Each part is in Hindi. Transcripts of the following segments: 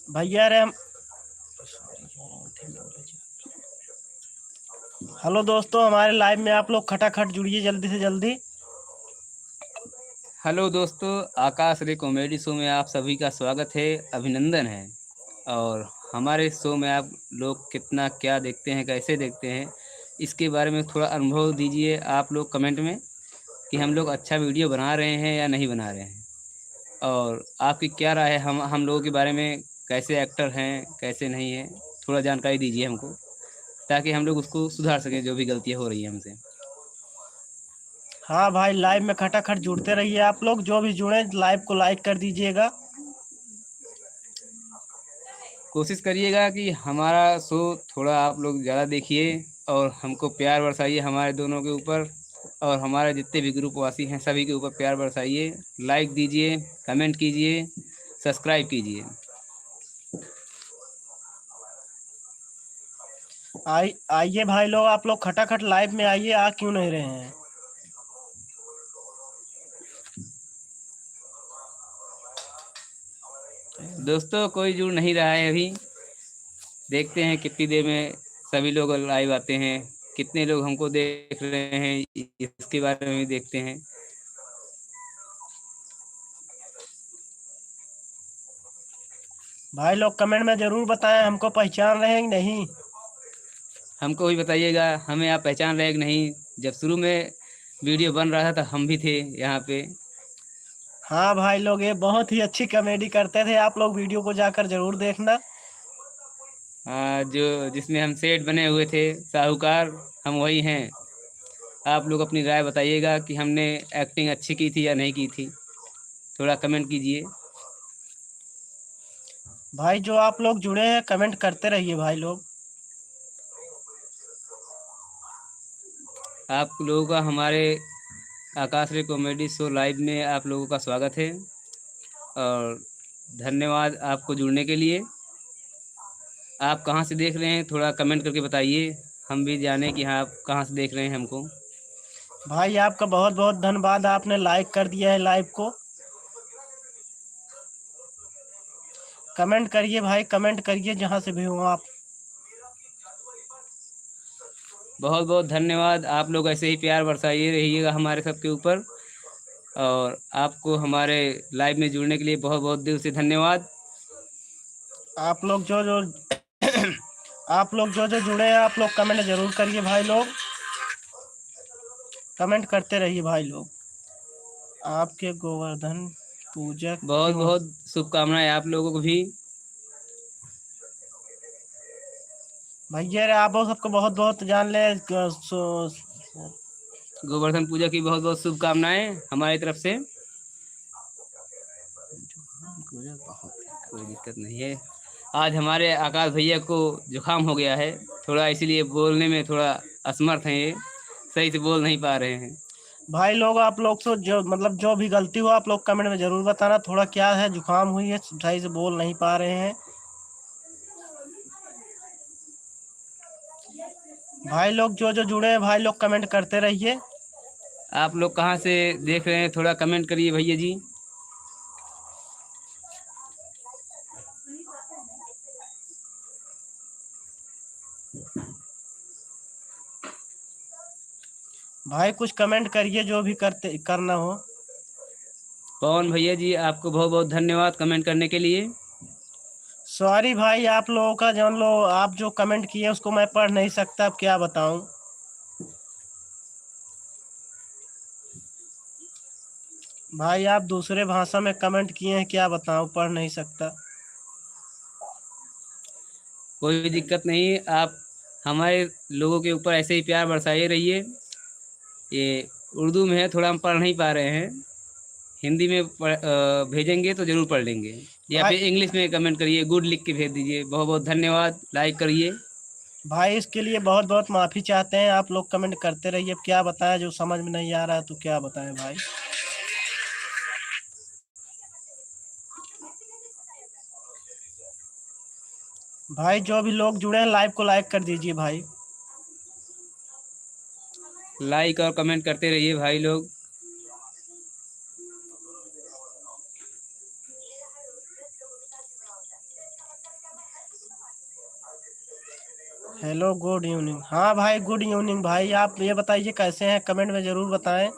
भैया रे हम हेलो दोस्तों, हमारे लाइव में आप लोग खटाखट जुड़िए जल्दी से जल्दी। हेलो दोस्तों, आकाश रे कॉमेडी शो में आप सभी का स्वागत है, अभिनंदन है। और हमारे शो में आप लोग कितना क्या देखते हैं, कैसे देखते हैं, इसके बारे में थोड़ा अनुभव दीजिए आप लोग कमेंट में कि हम लोग अच्छा वीडियो बना रहे हैं या नहीं बना रहे हैं। और आपकी क्या राय है हम लोगों के बारे में, कैसे एक्टर हैं कैसे नहीं हैं, थोड़ा जानकारी दीजिए हमको, ताकि हम लोग उसको सुधार सकें जो भी गलतियाँ हो रही हैं हमसे। हाँ भाई, लाइव में खटाखट जुड़ते रहिए। आप लोग जो भी जुड़े लाइव को लाइक कर दीजिएगा। कोशिश करिएगा कि हमारा शो थोड़ा आप लोग ज़्यादा देखिए और हमको प्यार बरसाइए हमारे दोनों के ऊपर, और हमारे जितने भी ग्रुप वासी हैं सभी के ऊपर प्यार बरसाइए। लाइक दीजिए, कमेंट कीजिए, सब्सक्राइब कीजिए। आइए भाई लोग, आप लोग खटाखट लाइव में आइए, आ क्यों नहीं रहे हैं? दोस्तों कोई जुड़ नहीं रहा है अभी, देखते हैं कितनी देर में सभी लोग लाइव आते हैं, कितने लोग हमको देख रहे हैं इसके बारे में भी देखते हैं। भाई लोग कमेंट में जरूर बताएं हमको पहचान रहे हैं कि नहीं। हमको भी बताइएगा हमें आप पहचान रहे कि नहीं। जब शुरू में वीडियो बन रहा था तो हम भी थे यहाँ पे। हाँ भाई लोग, ये बहुत ही अच्छी कॉमेडी करते थे। आप लोग वीडियो को जाकर जरूर देखना। जो जिसमें हम सेठ बने हुए थे साहूकार, हम वही हैं। आप लोग अपनी राय बताइएगा कि हमने एक्टिंग अच्छी की थी या नहीं की थी, थोड़ा कमेंट कीजिए। भाई जो आप लोग जुड़े हैं कमेंट करते रहिए भाई लोग। आप लोगों का हमारे आकाश रे कॉमेडी शो लाइव में आप लोगों का स्वागत है, और धन्यवाद आपको जुड़ने के लिए। आप कहाँ से देख रहे हैं थोड़ा कमेंट करके बताइए, हम भी जाने कि हाँ आप कहाँ से देख रहे हैं हमको। भाई आपका बहुत बहुत धन्यवाद, आपने लाइक कर दिया है लाइव को। कमेंट करिए भाई, कमेंट करिए जहाँ से भी हो आप। बहुत बहुत धन्यवाद, आप लोग ऐसे ही प्यार बरसाइए रहिएगा हमारे सबके ऊपर। और आपको हमारे लाइव में जुड़ने के लिए बहुत बहुत दिल से धन्यवाद। आप लोग जो जो आप लोग जो जो जुड़े हैं आप लोग कमेंट जरूर करिए भाई लोग। कमेंट करते रहिए भाई लोग। आपके गोवर्धन पूजा बहुत क्यों? बहुत शुभकामनाएं आप लोगों को भी। भैया रे आप सबको बहुत बहुत जान ले गोवर्धन पूजा की बहुत बहुत शुभकामनाएं हमारी तरफ से। कोई दिक्कत नहीं है। आज हमारे आकाश भैया को जुकाम हो गया है थोड़ा, इसीलिए बोलने में थोड़ा असमर्थ हैं, ये सही से बोल नहीं पा रहे हैं। भाई लोग, आप लोग तो जो मतलब जो भी गलती हो आप लोग कमेंट में जरूर बताना। थोड़ा क्या है, जुकाम हुई है, सही से बोल नहीं पा रहे हैं। भाई लोग जो जो जुड़े हैं भाई लोग कमेंट करते रहिए। आप लोग कहाँ से देख रहे हैं थोड़ा कमेंट करिए भैया जी। भाई कुछ कमेंट करिए जो भी करते करना हो। पवन भैया जी आपको बहुत बहुत धन्यवाद कमेंट करने के लिए। सॉरी भाई, आप लोगों का जान लो, आप जो कमेंट किए उसको मैं पढ़ नहीं सकता, अब क्या बताऊं। भाई आप दूसरे भाषा में कमेंट किए हैं, क्या बताऊं, पढ़ नहीं सकता। कोई भी दिक्कत नहीं, आप हमारे लोगों के ऊपर ऐसे ही प्यार बरसाए रहिए। ये उर्दू में है, थोड़ा हम पढ़ नहीं पा रहे हैं, हिंदी में भेजेंगे तो ज़रूर पढ़ लेंगे, या भाई फिर इंग्लिश में कमेंट करिए, गुड लिख के भेज दीजिए। बहुत बहुत धन्यवाद, लाइक करिए। भाई इसके लिए बहुत बहुत माफ़ी चाहते हैं। आप लोग कमेंट करते रहिए, अब क्या बताएं, जो समझ में नहीं आ रहा है तो क्या बताएं भाई। भाई जो भी लोग जुड़े हैं लाइव को लाइक कर दीजिए भाई। लाइक और कमेंट करते रहिए भाई लोग। Hello good evening. हाँ भाई गुड इवनिंग भाई। आप ये बताइए कैसे हैं, कमेंट में ज़रूर बताएं।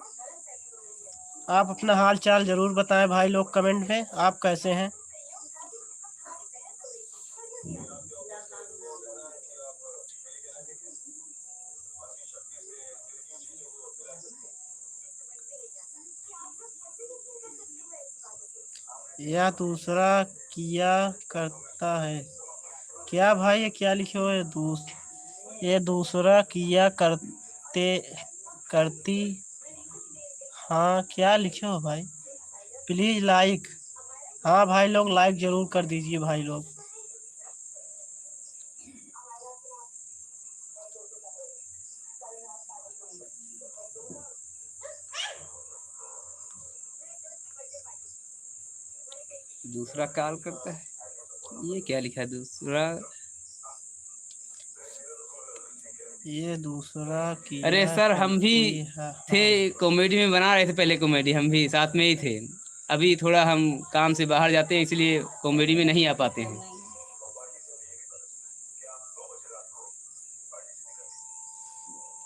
आप अपना हाल चाल ज़रूर बताएं भाई लोग कमेंट में, आप कैसे हैं। या दूसरा किया करता है क्या भाई, ये क्या लिखे हुए है? ये दूसरा किया करते करती, हाँ क्या लिखे हो भाई। प्लीज़ लाइक, हाँ भाई लोग लाइक ज़रूर कर दीजिए भाई लोग। दूसरा कॉल करता है, ये क्या लिखा है दूसरा? ये दूसरा अरे किया सर, हम भी करती है, थे, हाँ। कॉमेडी में बना रहे थे पहले, कॉमेडी हम भी साथ में ही थे। अभी थोड़ा हम काम से बाहर जाते हैं, इसलिए कॉमेडी में नहीं आ पाते हैं।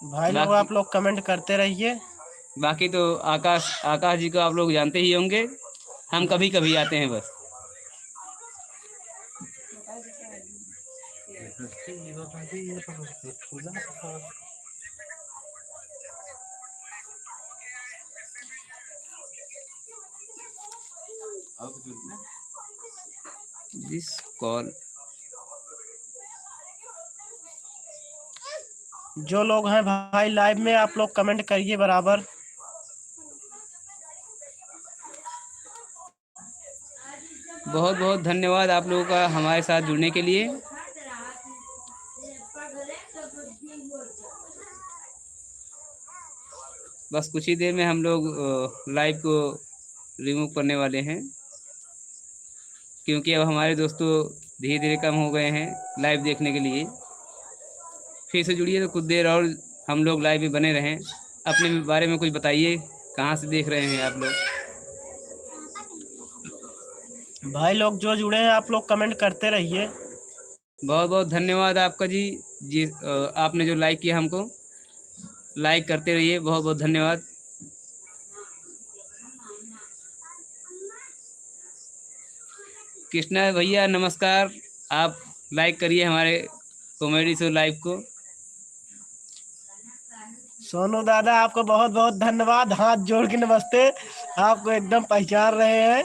भाई लोग बाकी आप लोग कमेंट करते रहिए। बाकी तो आकाश आकाश जी को आप लोग जानते ही होंगे, हम कभी कभी आते हैं बस। दिस कॉल, जो लोग हैं भाई लाइव में, आप लोग कमेंट करिए बराबर। बहुत बहुत धन्यवाद आप लोगों का हमारे साथ जुड़ने के लिए। बस कुछ ही देर में हम लोग लाइव को रिमूव करने वाले हैं, क्योंकि अब हमारे दोस्तों धीरे धीरे कम हो गए हैं लाइव देखने के लिए। फिर से जुड़िए तो कुछ देर और हम लोग लाइव में बने रहें। अपने बारे में कुछ बताइए, कहाँ से देख रहे हैं आप लोग? भाई लोग जो जुड़े हैं आप लोग कमेंट करते रहिए। बहुत बहुत धन्यवाद आपका जी आपने जो लाइक किया, हमको लाइक करते रहिए। बहुत बहुत धन्यवाद। कृष्णा भैया नमस्कार, आप लाइक करिए हमारे कॉमेडी शो लाइव को। सोनू दादा आपको बहुत बहुत धन्यवाद, हाथ जोड़ के नमस्ते। आपको एकदम पहचान रहे हैं।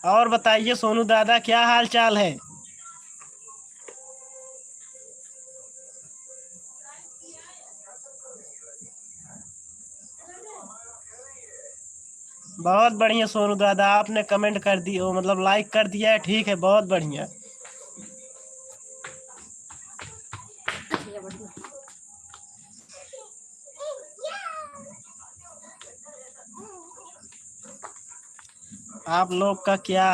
और बताइए सोनू दादा क्या हाल चाल है। बहुत बढ़िया सोनू दादा, आपने कमेंट कर दी, वो मतलब लाइक कर दिया है, ठीक है, बहुत बढ़िया। आप लोग का क्या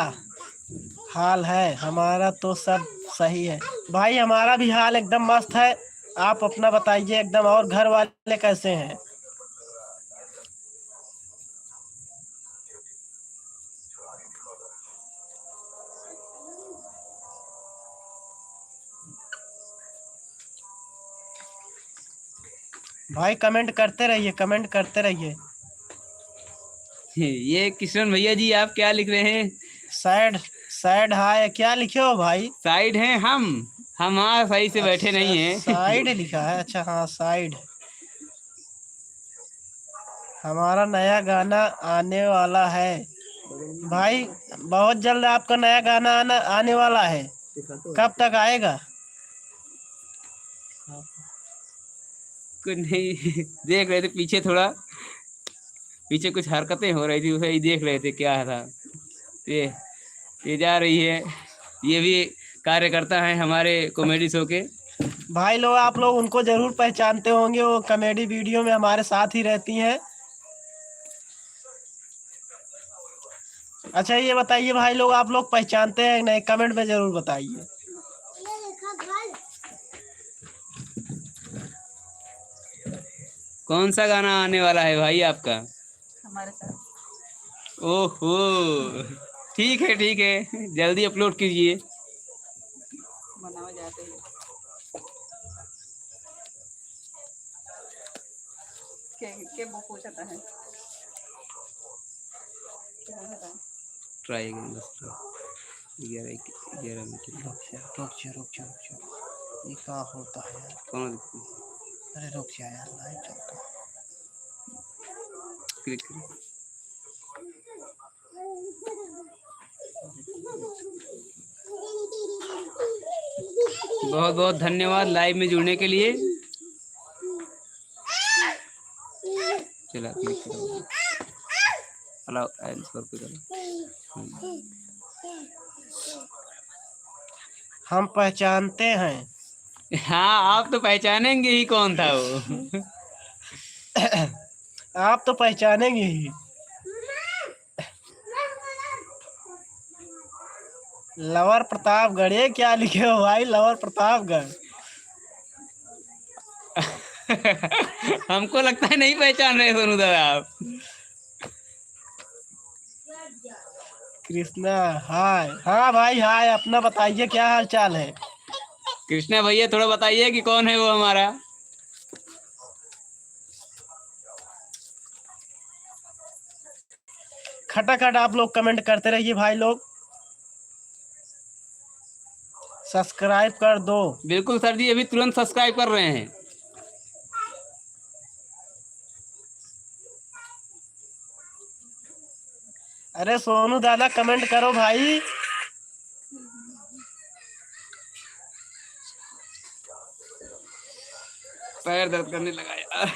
हाल है? हमारा तो सब सही है भाई, हमारा भी हाल एकदम मस्त है। आप अपना बताइए एकदम, और घर वाले कैसे हैं? भाई कमेंट करते रहिए, कमेंट करते रहिए। ये किशन भैया जी, आप क्या लिख रहे हैं? सैड सैड हाय क्या लिखे हो भाई? साइड हैं हम वहाँ सही से बैठे अच्छा नहीं हैं। साइड लिखा है, अच्छा हाँ साइड। हमारा नया गाना आने वाला है भाई, बहुत जल्द आपका नया गाना आने वाला है। कब तक आएगा? कुछ नहीं, देख रहे थे पीछे, थोड़ा पीछे कुछ हरकतें हो रही थी, उसे ही देख रहे थे क्या था। ये ये जा रही है, ये भी कार्यकर्ता हैं हमारे कॉमेडी शो के। भाई लोग आप लोग उनको जरूर पहचानते होंगे, वो कॉमेडी वीडियो में हमारे साथ ही रहती हैं। अच्छा ये बताइए भाई लोग, आप लोग पहचानते हैं नहीं, कमेंट में जरूर बताइए। कौन सा गाना आने वाला है भाई आपका? हमारे साथ ओहो, ठीक है, जल्दी अपलोड कीजिए। बनाओ जाते हैं। के वो पूछता है, क्या पूछता है? ट्राई अगेन बस 11 मिनट। रुक जा। ये क्या होता है यार? कौन अरे रुक जा यार, लाइव चलता है। क्लिक करें? बहुत बहुत धन्यवाद लाइव में जुड़ने के लिए। चला क्लिक करो, अलाउ आंसर पे करो। हम पहचानते हैं। हाँ, आप तो पहचानेंगे ही कौन था वो। आप तो पहचानेंगे ही। लवर प्रतापगढ़, ये क्या लिखे हो भाई? लवर प्रतापगढ़। हमको लगता है नहीं पहचान रहे सोनू दादा आप। कृष्णा हाय। हाँ भाई हाय, अपना बताइए क्या हाल चाल है? कृष्णा भैया थोड़ा बताइए कि कौन है वो हमारा। खटाखट आप लोग कमेंट करते रहिए भाई लोग। सब्सक्राइब कर दो। बिल्कुल सर जी, अभी तुरंत सब्सक्राइब कर रहे हैं। अरे सोनू दादा कमेंट करो भाई। पैर दर्द करने लगा यार।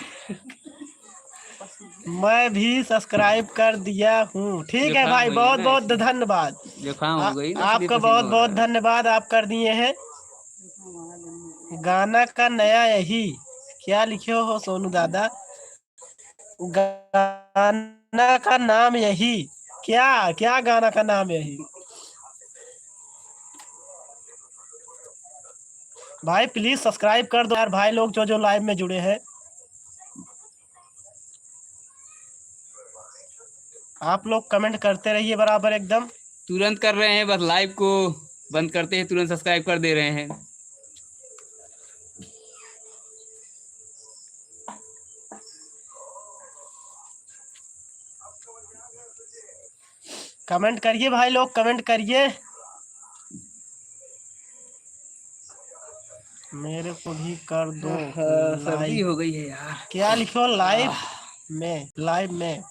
मैं भी सब्सक्राइब कर दिया हूँ। ठीक है जुकाम भाई, हुई है बहुत ना, बहुत इसलिए धन्यवाद। जुकाम हो गई ना, इसलिए आपका पसीना बहुत हो बहुत रहा है। धन्यवाद, आप कर दिए हैं। गाना का नया यही क्या लिखे हो सोनू दादा? गाना का नाम यही क्या? क्या गाना का नाम यही? भाई प्लीज सब्सक्राइब कर दो यार भाई लोग, जो जो लाइव में जुड़े हैं। आप लोग कमेंट करते रहिए बराबर एकदम। तुरंत कर रहे हैं, बस लाइव को बंद करते हैं तुरंत सब्सक्राइब कर दे रहे हैं। कमेंट करिए भाई लोग, कमेंट करिए। मेरे को भी कर दो सर्दी लाइव। हो गई है यार। क्या लिखो लाइव में? लाइव में,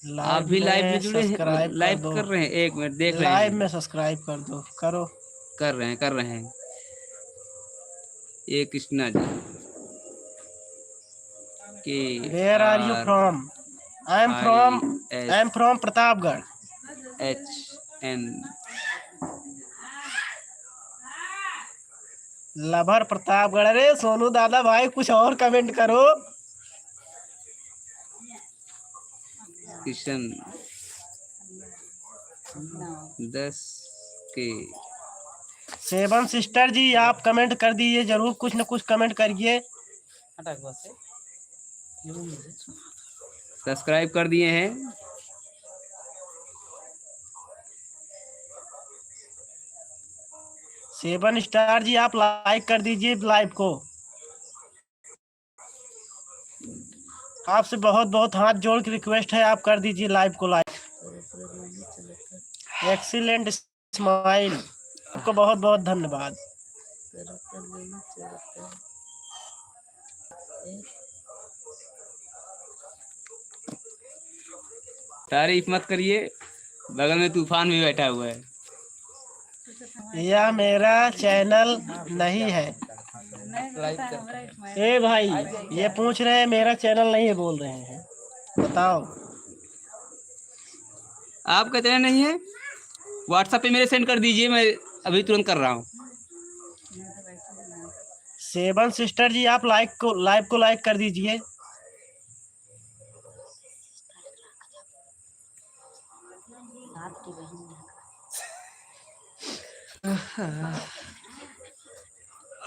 आप लाइव भी लाइव में में जुड़े हैं, सब्सक्राइब कर लाइव दो। कर रहे हैं? एक मिनट देख रहे लाइव हैं। में सब्सक्राइब कर दो, करो। कर रहे हैं। ये कृष्णा जी के where are you are from? I am I from S Pratapgarh. H N. लभर प्रतापगढ़। अरे सोनू दादा भाई कुछ और कमेंट करो। किशन 10 के। सेवन सिस्टर जी, आप कमेंट कर दीजिए जरूर, कुछ न कुछ कमेंट करिए। सब्सक्राइब कर दिए हैं। सेवन स्टार जी, आप लाइक कर दीजिए लाइव को। आपसे बहुत बहुत हाथ जोड़ के रिक्वेस्ट है, आप कर दीजिए लाइव को लाइक। एक्सीलेंट स्माइल, आपको बहुत बहुत धन्यवाद। तारीफ मत करिए, बगल में तूफान भी बैठा हुआ है। यह मेरा चैनल नहीं है। ए भाई, ये पूछ रहे हैं मेरा चैनल नहीं है, बोल रहे हैं, बताओ। आपका चैनल नहीं है? व्हाट्सएप पे मेरे सेंड कर दीजिए, मैं अभी तुरंत कर रहा हूँ। सेवन सिस्टर जी, आप लाइव को लाइक कर दीजिए।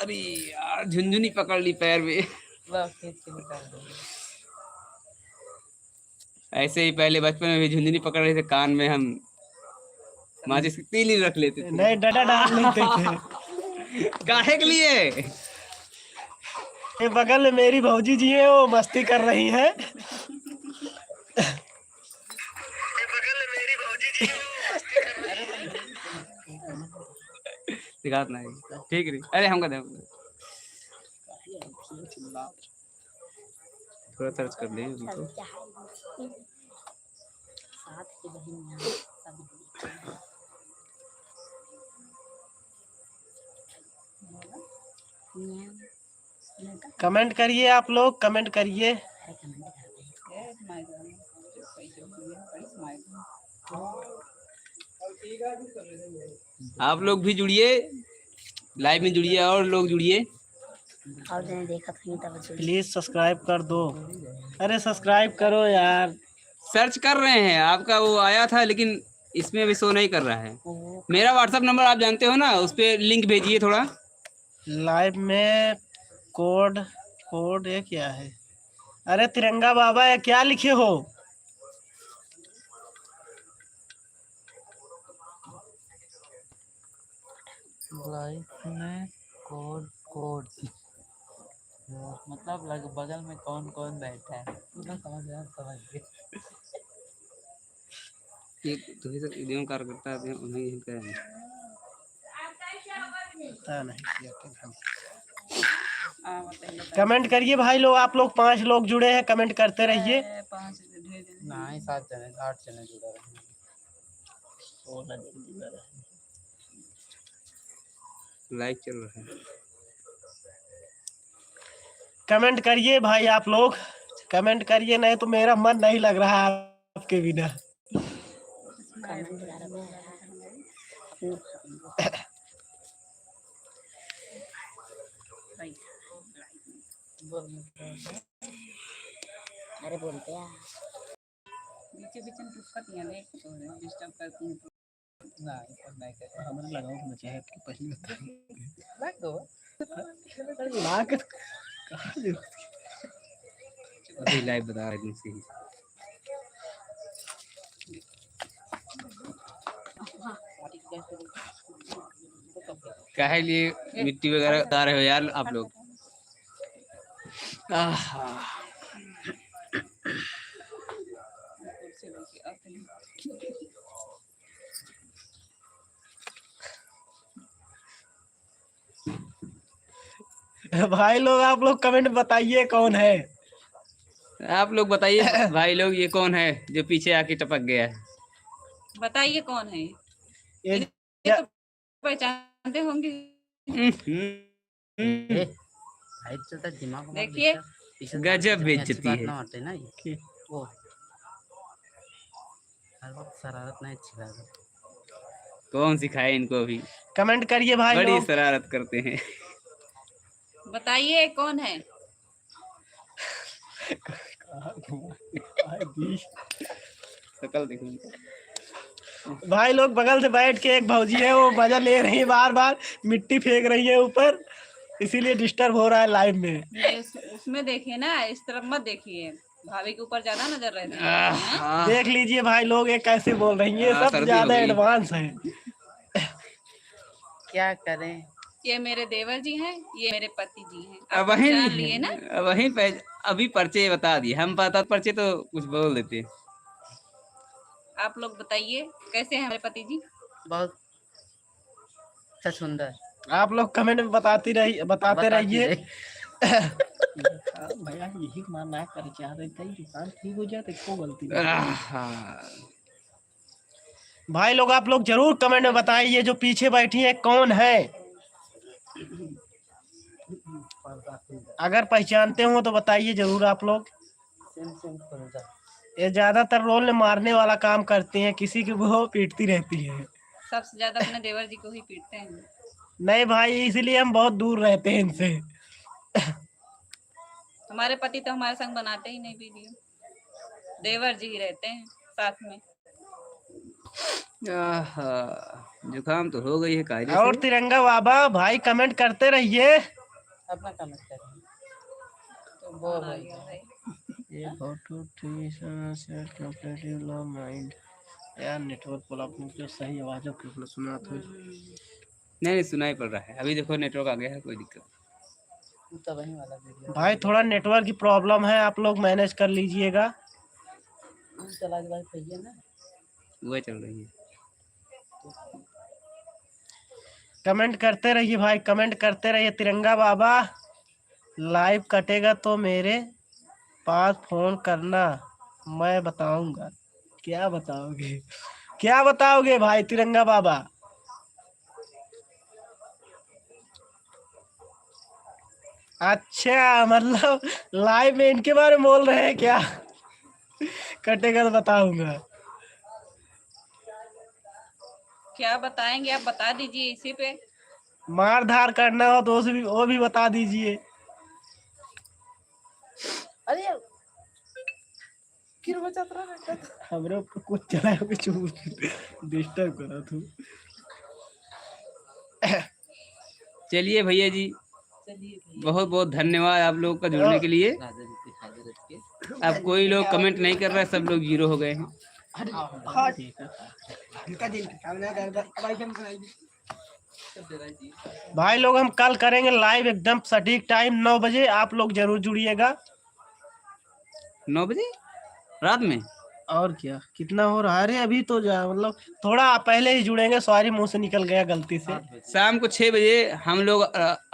अरे यार, झुनझुनी पकड़ ली पैर में। ऐसे ही पहले बचपन में भी झुंझुनी पकड़ रहे थे, कान में हम माचिस की तीली रख लेते थे। नहीं, डंडा डाल लेते थे। काहे के लिए? ये बगल में मेरी भौजी जी है, वो मस्ती कर रही है। दिखात नहीं, ठीक है। अरे हमका दे, थोड़ा सर्च कर ले उनको। कमेंट करिए आप लोग, कमेंट करिए। आप लोग भी जुड़िए, लाइव में जुड़िए और लोग जुड़िए। प्लीज सब्सक्राइब कर दो। अरे सब्सक्राइब करो यार। सर्च कर रहे हैं, आपका वो आया था लेकिन इसमें भी शो नहीं कर रहा है। मेरा व्हाट्सएप नंबर आप जानते हो ना, उस पर लिंक भेजिए थोड़ा। लाइव में कोड कोड ये क्या है? अरे तिरंगा बाबा, ये क्या लिखे हो? लाइफ में कोड कोड मतलब बगल में कौन कौन बैठा है, समझ गए। एक तो ही उद्यम कार्यकर्ता हैं, उन्हें ही करें। पता नहीं क्या करना। कमेंट करिए भाई लोग, आप लोग 5 लोग जुड़े हैं, कमेंट करते रहिए। 5 ढेर दिन नहीं 7 जने 8 जने जुड़ा रहे। लाइव चल रहा है। कमेंट करिए भाई आप लोग, कमेंट करिए, नहीं तो मेरा मन नहीं लग रहा है आपके बिना। अरे बोलते हैं बीच बीच में टुक्का दिया ले तो डिस्टर्ब करती हैं। नहीं कर हमें लगाओ कि मुझे है कि पहले लग दो ला के अभी लाइव बता रहे हैं इसी। काहे लिए मिट्टी वगैरह बता रहे हो यार आप लोग? भाई लोग, आप लोग कमेंट बताइए कौन है। आप लोग बताइए भाई लोग, ये कौन है जो पीछे आके टपक गया है? बताइए कौन है? ये ये तो पहचानते होंगे। दिमाग देखिए गजब बेइज्जती है। ना ये वो हर वक्त शरारत नहीं अच्छी लगती। कौन सिखाए इनको? अभी कमेंट करिए भाई बड़ी लोग। शरारत करते हैं। बताइए कौन है? शकल देखो भाई लोग, बगल से बैठ के एक भौजी है, वो मजा ले रही है, बार बार मिट्टी फेंक रही है ऊपर, इसीलिए डिस्टर्ब हो रहा है लाइव में। उसमें देखिए ना, इस तरफ मत देखिए, भाभी के ऊपर ज्यादा नजर रहती है। देख लीजिए भाई लोग, ये कैसे बोल रही है, सब सर्दी ज्यादा हो गई। एडवांस है। क्या करें? ये मेरे देवर जी हैं, ये मेरे पति जी हैं। अब आप वहीं जान लिए ना। वहीं पे अभी पर्चे बता दिए, हम पता पर्चे तो कुछ बोल देते। आप लोग बताइए कैसे हैं हमारे पति जी? बहुत अच्छा सुंदर। आप लोग कमेंट में बताते रहिए। भैया यही मानना कर चाह रहे थे, इंसान ठीक हो जाए तो इसको गलती नहीं। भाई लोग, आप लोग जरूर कमेंट में बताइए जो पीछे बैठी है कौन है। अगर पहचानते हो तो बताइए जरूर आप लोग। ये ज्यादातर रोल मारने वाला काम करती हैं, किसी की वो पीटती रहती है। सबसे ज्यादा अपने देवर जी को ही पीटते हैं। नहीं भाई, इसलिए हम बहुत दूर रहते हैं इनसे। हमारे पति तो हमारे संग बनाते ही नहीं वीडियो, देवर जी ही रहते हैं साथ में। जुकाम तो हो गई है कायदे और से। तिरंगा बाबा भाई, कमेंट करते रहिए। अपना कमेंट करें तो वो आ गया भाई। ये फोटो सेट कंप्लीटली लो माइंड। यार नेटवर्क प्रॉब्लम जो सही आवाज है अपने सुना तो नहीं सुनाई पड़ रहा है। अभी देखो नेटवर्क आ गया है, कोई दिक्कत तो वही वाला वीडियो भाई थोड़ा नेटवर्क की प्रॉब्लम है, आप लोग मैनेज कर लीजिएगा। चला के बाद कहिए ना। वह चल रही है। कमेंट करते रहिए भाई, कमेंट करते रहिए। तिरंगा बाबा लाइव कटेगा तो मेरे पास फोन करना, मैं बताऊंगा। क्या बताओगे, क्या बताओगे भाई तिरंगा बाबा? अच्छा मतलब लाइव में इनके बारे में बोल रहे हैं क्या? कटेगा तो बताऊंगा। क्या बताएंगे आप, बता दीजिए इसी पे। मार धार करना हो तो वो भी बता दीजिए। अरे यार किर बचा रहा हमरे ऊपर कुछ चला के डिस्टर्ब करा तू। चलिए भैया जी, चलिए बहुत बहुत धन्यवाद आप लोगों का जुड़ने के लिए। अब कोई लोग कमेंट नहीं कर रहा है, सब लोग जीरो हो गए हैं। भाई लोग हम कल करेंगे लाइव एकदम सटीक टाइम 9 बजे, आप लोग जरूर जुड़िएगा। 9 बजे रात में? और क्या कितना हो रहा है? अरे अभी तो जा मतलब थोड़ा पहले ही जुड़ेंगे, सॉरी मुंह से निकल गया गलती से। शाम को 6 बजे हम लोग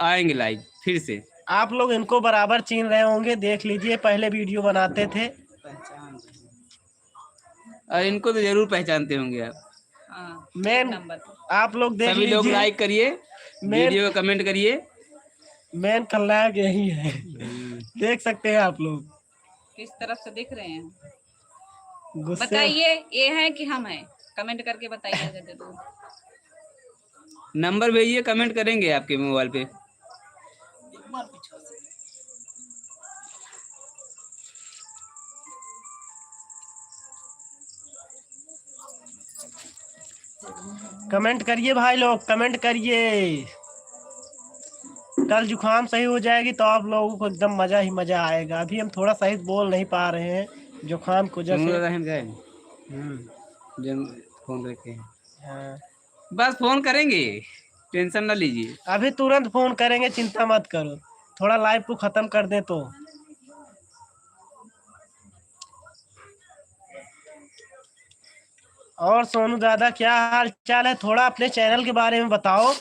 आएंगे लाइव फिर से। आप लोग इनको बराबर चिन्ह रहे होंगे, देख लीजिए पहले वीडियो बनाते थे। और इनको तो जरूर पहचानते होंगे आप। हाँ, मेन नंबर आप लोग देख सभी लोग लीजिए। लाइक करिए, वीडियो को कमेंट करिए। मेन खलनायक यही है। देख सकते हैं आप लोग। किस तरफ से दिख रहे हैं? गुस्से बताइए ये है कि हम हैं, कमेंट करके बताइएगा जरूर। नंबर भेजिए, कमेंट करेंगे आपके मोबाइल पे। कमेंट करिए भाई लोग, कमेंट करिए। कल जुकाम सही हो जाएगी तो आप लोगों को एकदम मजा ही मजा आएगा। अभी हम थोड़ा सही बोल नहीं पा रहे हैं जुकाम को सुन जैसे। रहे हैं गए हम्म, जब फोन रखे हैं, हाँ। बस फोन करेंगे, टेंशन ना लीजिए। अभी तुरंत फोन करेंगे, चिंता मत करो। थोड़ा लाइव को खत्म कर दे तो। और सोनू दादा क्या हाल चाल है? थोड़ा अपने चैनल के बारे में बताओ।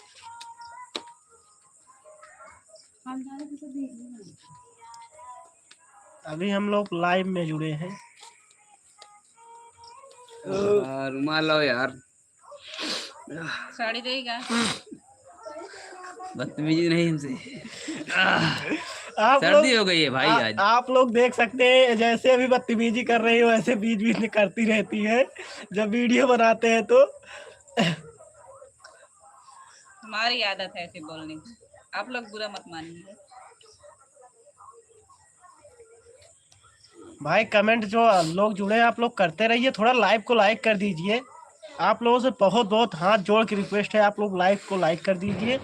अभी हम लोग लाइव में जुड़े हैं। रुमाल लो यार, साड़ी देगा। बदतमीजी नहीं हमसे। आप सर्दी लोग हो गई है भाई आज। आप लोग देख सकते हैं जैसे अभी बदतमीजी कर रही हो वैसे बीच बीच में करती रहती है जब वीडियो बनाते हैं तो। हमारी आदत है ऐसे बोलने की, आप लोग बुरा मत मानिए। भाई कमेंट जो लोग जुड़े हैं आप लोग करते रहिए, थोड़ा लाइव को लाइक कर दीजिए। आप लोगों से बहुत बहुत हाथ जोड़ के रिक्वेस्ट है, आप लोग लाइव को लाइक कर दीजिए।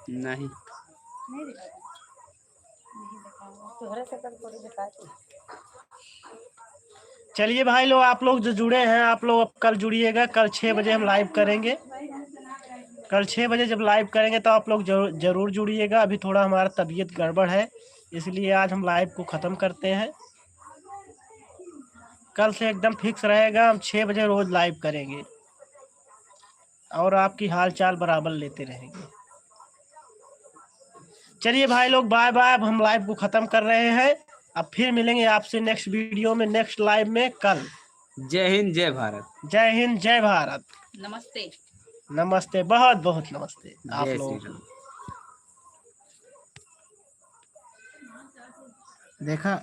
नहीं चलिए भाई लोग, आप लोग जो जुड़े हैं आप लोग अब कल जुड़िएगा। कल 6 बजे हम लाइव करेंगे। कल 6 बजे जब लाइव करेंगे तो आप लोग जरूर जुड़िएगा। अभी थोड़ा हमारा तबीयत गड़बड़ है, इसलिए आज हम लाइव को ख़त्म करते हैं। कल से एकदम फिक्स रहेगा, हम 6 बजे रोज लाइव करेंगे और आपकी हाल चाल बराबर लेते रहेंगे। चलिए भाई लोग बाय बाय, अब हम लाइव को ख़त्म कर रहे हैं। अब फिर मिलेंगे आपसे नेक्स्ट वीडियो में, नेक्स्ट लाइव में कल। जय हिंद जय भारत। जय हिंद जय भारत। नमस्ते। नमस्ते, बहुत बहुत नमस्ते आप जय लोगों श्री राम। को। देखा